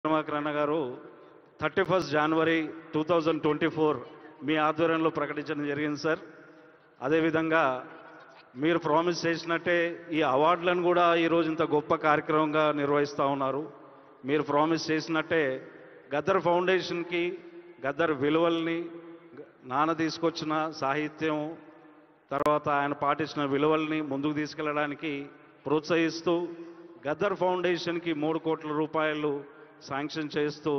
రణ గారు 31 జనవరి 2024 మీ ఆధ్వర్యంలో ప్రకటించడం జరిగింది సార్. అదేవిధంగా మీరు ప్రామిస్ చేసినట్టే ఈ అవార్డులను కూడా ఈరోజు ఇంత గొప్ప కార్యక్రమంగా నిర్వహిస్తూ ఉన్నారు. మీరు ప్రామిస్ చేసినట్టే గద్దర్ ఫౌండేషన్కి గద్దర్ విలువల్ని నాన్న తీసుకొచ్చిన సాహిత్యం తర్వాత ఆయన పాటించిన విలువల్ని ముందుకు తీసుకెళ్ళడానికి ప్రోత్సహిస్తూ గద్దర్ ఫౌండేషన్కి 3 కోట్ల రూపాయలు శాంక్షన్ చేస్తూ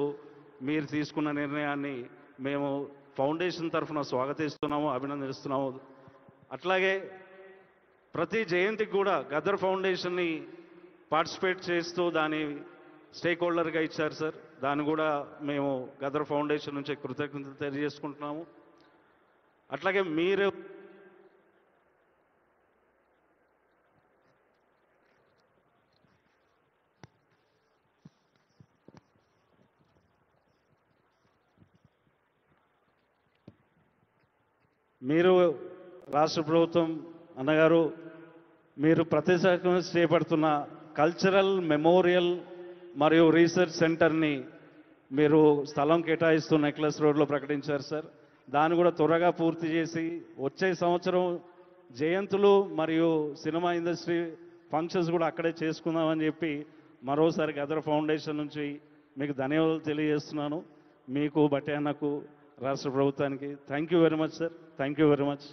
మీరు తీసుకున్న నిర్ణయాన్ని మేము ఫౌండేషన్ తరఫున స్వాగతిస్తున్నాము, అభినందిస్తున్నాము. అట్లాగే ప్రతి జయంతికి కూడా గద్దర్ ఫౌండేషన్ని పార్టిసిపేట్ చేస్తూ దాని స్టేక్ హోల్డర్గా ఇచ్చారు సార్. దాన్ని కూడా మేము గద్దర్ ఫౌండేషన్ నుంచి కృతజ్ఞతలు తెలియజేసుకుంటున్నాము. అట్లాగే మీరు రాష్ట్ర ప్రభుత్వం అన్నగారు మీరు ప్రతిష్టాత్మకంగా చేపడుతున్న కల్చరల్ మెమోరియల్ మరియు రీసెర్చ్ సెంటర్ని మీరు స్థలం కేటాయిస్తూ నెక్లెస్ రోడ్లో ప్రకటించారు సార్. దాన్ని కూడా త్వరగా పూర్తి చేసి వచ్చే సంవత్సరం జయంతులు మరియు సినిమా ఇండస్ట్రీ ఫంక్షన్స్ కూడా అక్కడే చేసుకుందామని చెప్పి మరోసారి గద్దర్ ఫౌండేషన్ నుంచి మీకు ధన్యవాదాలు తెలియజేస్తున్నాను. మీకు బట్టే అన్నకు రాష్ట్ర ప్రభుత్వానికి thank you very much sir. Thank you very much.